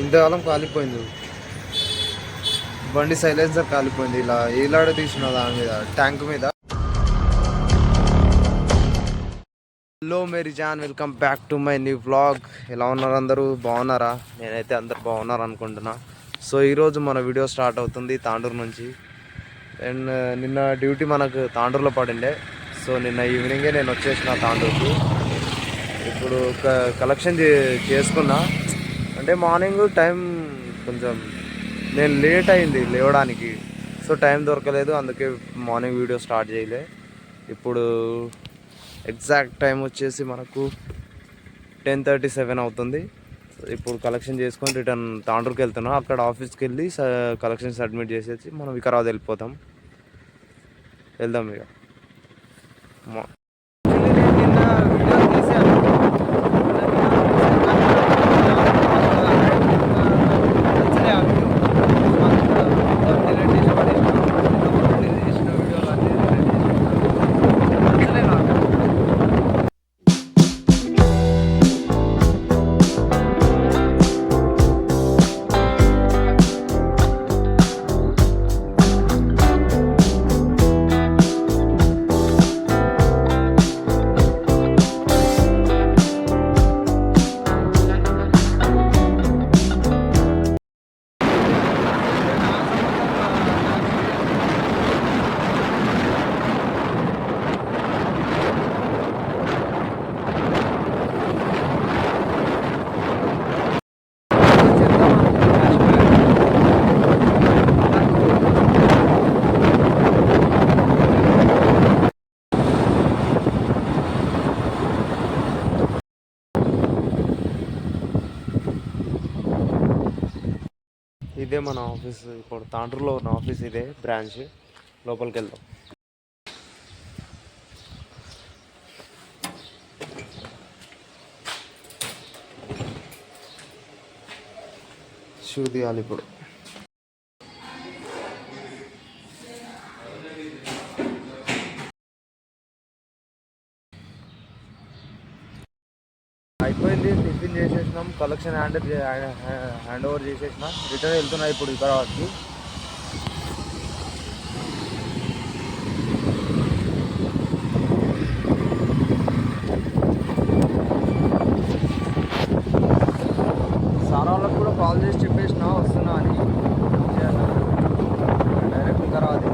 ఇంతకాలం కాలిపోయింది బండి, సైలెన్సర్ కాలిపోయింది. ఇలా ఏలాడ తీసిన దాని మీద, ట్యాంక్ మీద. హలో మేరీ జాన్, welcome back to my new vlog. ఎలా ఉన్నారు అందరూ? బాగున్నారా? నేనైతే అందరు బాగున్నారు అనుకుంటున్నా. సో ఈరోజు మన వీడియో స్టార్ట్ అవుతుంది తాండూరు నుంచి. అండ్ నిన్న డ్యూటీ మనకు తాండూరులో పడిండే. సో నిన్న ఈవినింగే నేను వచ్చేసిన తాండూరుకి. ఇప్పుడు కలెక్షన్ చేసుకున్నా. అంటే మార్నింగ్ టైం కొంచెం నేను లేట్ అయింది లేవడానికి. సో టైం దొరకలేదు, అందుకే మార్నింగ్ వీడియో స్టార్ట్ చేయలే. ఇప్పుడు ఎగ్జాక్ట్ టైం వచ్చేసి మనకు 10:37 అవుతుంది. ఇప్పుడు కలెక్షన్ చేసుకొని రిటర్న్ తాండూరుకి వెళ్తున్నాం. అక్కడ ఆఫీస్కి వెళ్ళి కలెక్షన్ సబ్మిట్ చేసేసి మనం వికారాబాద్ వెళ్ళిపోతాం. వెళ్దాం ఇక. ఇదే మన ఆఫీస్. ఇప్పుడు తాండూరులో ఉన్న ఆఫీస్ ఇదే బ్రాంచ్. లోపలికి వెళ్దాం. షూ తీయాలి ఇప్పుడు. అయిపోయింది, టిఫిన్ చేసేసినాం, కలెక్షన్ హ్యాండ్ ఓవర్ చేసేసినాం. రిటర్న్ వెళ్తున్నా ఇప్పుడు వికారాబాద్కి. సార్ వాళ్ళకు కూడా కాల్ చేసి చెప్పేసిన వస్తున్నా అని. డైరెక్ట్ వికారాబాద్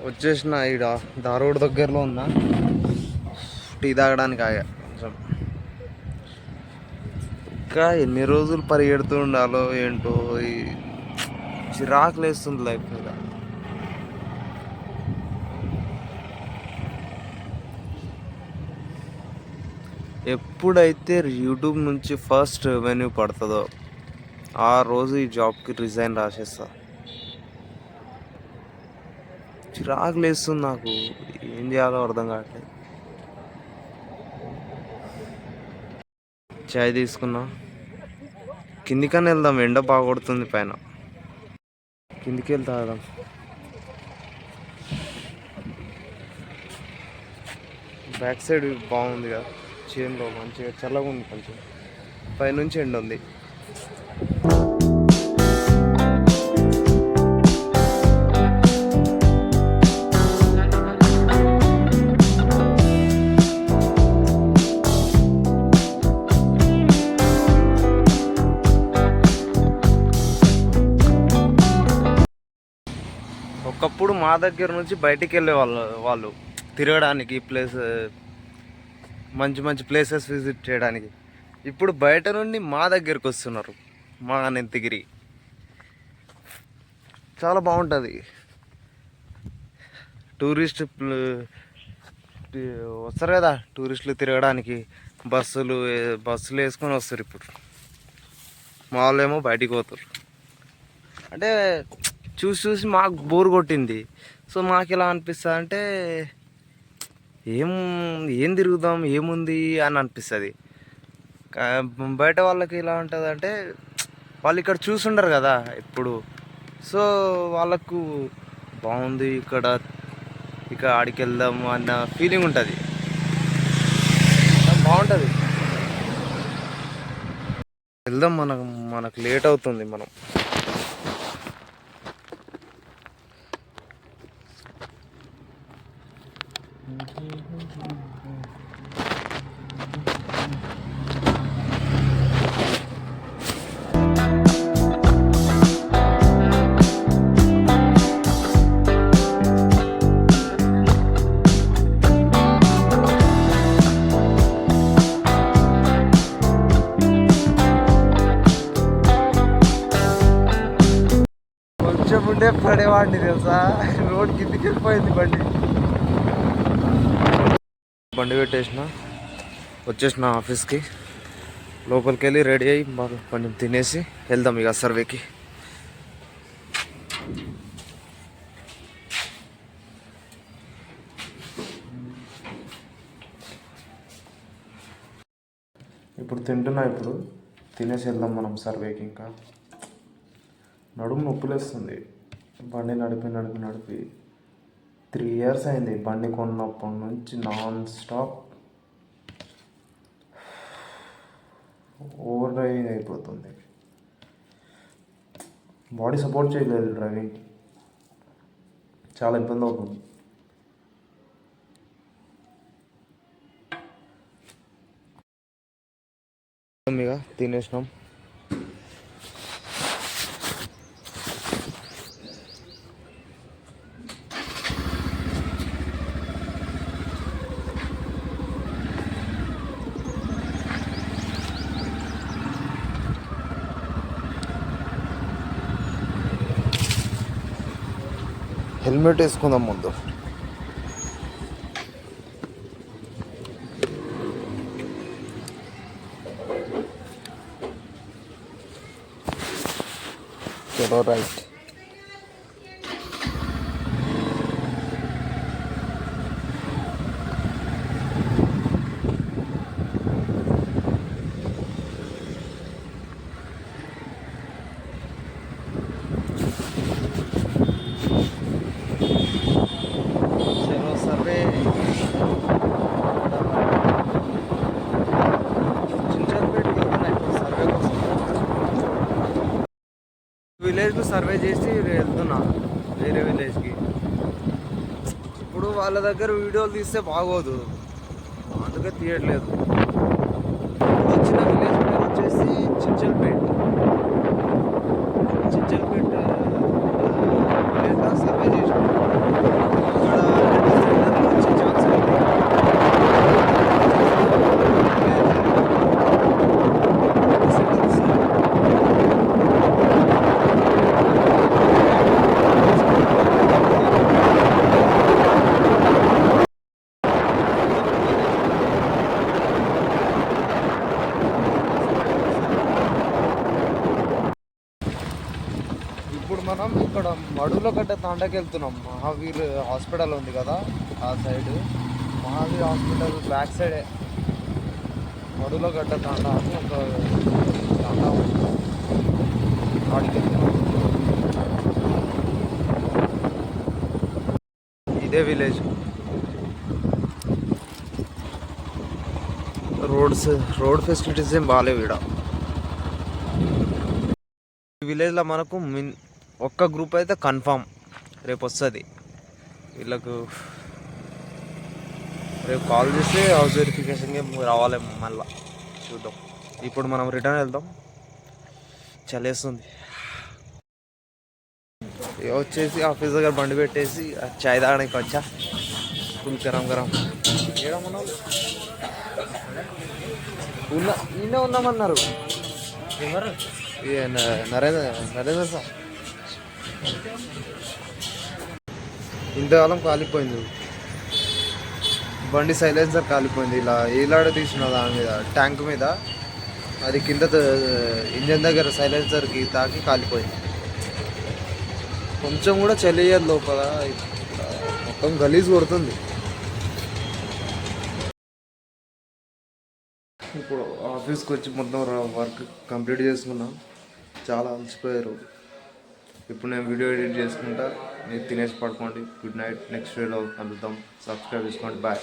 వచ్చేసిన. ఈడ దారోడ్ దగ్గరలో ఉన్నా. టీ తాగడానికి ఆగా. కొంచెం ఇంకా ఎన్ని రోజులు పరిగెడుతూ ఉండాలో ఏంటో, ఈ చిరాకు లేస్తుంది లైఫ్ మీద. ఎప్పుడైతే యూట్యూబ్ నుంచి ఫస్ట్ రెవెన్యూ పడుతుందో ఆ రోజు ఈ జాబ్కి రిజైన్ రాసేస్తా. చిరాకు లేస్తుంది నాకు, ఏం చేయాలో అర్థం కావట్లేదు. చాయ్ తీసుకున్నా. కిందికన్నా వెళ్దాం, ఎండ బాగా కొడుతుంది పైన. కిందికి వెళ్తా తాగదాం. బ్యాక్ సైడ్ బాగుంది కదా, చేన్లో మంచిగా చల్లగా ఉంది. కొంచెం పైనుంచి ఎండ ఉంది. ఒకప్పుడు మా దగ్గర నుంచి బయటికి వెళ్ళే వాళ్ళు తిరగడానికి, మంచి మంచి ప్లేసెస్ విజిట్ చేయడానికి. ఇప్పుడు బయట నుండి మా దగ్గరికి వస్తున్నారు. మా అనంతగిరి చాలా బాగుంటుంది. వస్తారు కదా టూరిస్టులు తిరగడానికి. బస్సులు వేసుకొని వస్తారు. ఇప్పుడు మా వాళ్ళేమో బయటికి పోతారు. అంటే చూసి మాకు బోర్ కొట్టింది. సో మాకు ఎలా అనిపిస్తుంది అంటే, ఏం ఏం తిరుగుదాం ఏముంది అని అనిపిస్తుంది. బయట వాళ్ళకి ఎలా ఉంటుంది అంటే వాళ్ళు ఇక్కడ చూసుండరు కదా ఇప్పుడు. సో వాళ్ళకు బాగుంది ఇక్కడ, ఇక ఆడికి వెళ్దాం అన్న ఫీలింగ్ ఉంటుంది, బాగుంటుంది. వెళ్దాం, మనకు లేట్ అవుతుంది. మనం కొంచెం ఉండే పడేవాడిని తెలుసా, రోడ్ కిందికి వెళ్ళిపోయింది బండి పెట్టేసిన వచ్చేసిన ఆఫీస్కి. లోపలికి వెళ్ళి రెడీ అయ్యి కొంచెం తినేసి వెళ్దాం ఇక సర్వేకి. ఇప్పుడు తినేసి వెళ్దాం మనం సర్వేకి. ఇంకా నడుము నొప్పులేస్తుంది, బండి నడిపి 3 years అయింది బండి కొన్నప్పటి నుంచి నాన్ స్టాప్ ఓవర్ డ్రైవింగ్ అయిపోతుంది. బాడీ సపోర్ట్ చేయలేదు డ్రైవింగ్, చాలా ఇబ్బంది అవుతుంది. ఇక తినేసినాం. హెల్మెట్ వేసుకుందాం ముందు. చలో రైట్. విలేజ్ను సర్వే చేసి వెళ్తున్నా వేరే విలేజ్కి. ఇప్పుడు వాళ్ళ దగ్గర వీడియోలు తీస్తే బాగోదు, అందుకే తీయట్లేదు. వచ్చిన విలేజ్ పేరు వచ్చేసి చించల్పేట్ విలేజ్లో సర్వే చేసిన. ఇప్పుడు మనం ఇక్కడ మడులగడ్డ తాండాకి వెళ్తున్నాం. మహావీర్ హాస్పిటల్ ఉంది కదా ఆ సైడ్, మహావీర్ హాస్పిటల్ బ్యాక్ సైడే మడులగడ్డ తాండా అని ఒక తాండా ఉంది, వాడికి వెళ్తున్నాం. ఇదే విలేజ్. రోడ్ ఫెసిలిటీస్ ఏం బాగాలేవు ఇక్కడ. ఈ విలేజ్లో మనకు ఒక్క గ్రూప్ అయితే కన్ఫామ్ రేపు వస్తుంది. వీళ్ళకు రేపు కాల్ చేస్తే హౌస్ వెరిఫికేషన్కి రావాలి మళ్ళీ, చూద్దాం. ఇప్పుడు మనం రిటర్న్ వెళ్దాం, చలేస్తుంది. వచ్చేసి ఆఫీస్ దగ్గర బండి పెట్టేసి చాయ్ తాగడానికి వచ్చా. ఫుల్ గరం ఏడమన్నా ఈయనే ఉన్నామన్నారు నరేంద్ర సార్. ఇంతకాలం కాలిపోయింది బండి, సైలెన్సర్ కాలిపోయింది. ఇలా ఏలాడ తీసిన దాని మీద, ట్యాంక్ మీద, అది కింద ఇంజన్ దగ్గర సైలెన్సర్కి తాకి కాలిపోయింది. కొంచెం కూడా చలియదు లోపల, మొత్తం గలీజ్ కొడుతుంది. ఇప్పుడు ఆఫీస్కి వచ్చి మొత్తం వర్క్ కంప్లీట్ చేసుకున్నా. చాలా అలసిపోయారు. ఇప్పుడు నేను వీడియో ఎడిట్ చేసుకుంటా. మీరు తినేసి పడుకోండి. Good night. నెక్స్ట్ వీడియోలో కలుద్దాం. సబ్స్క్రైబ్ చేసుకోండి. బాయ్.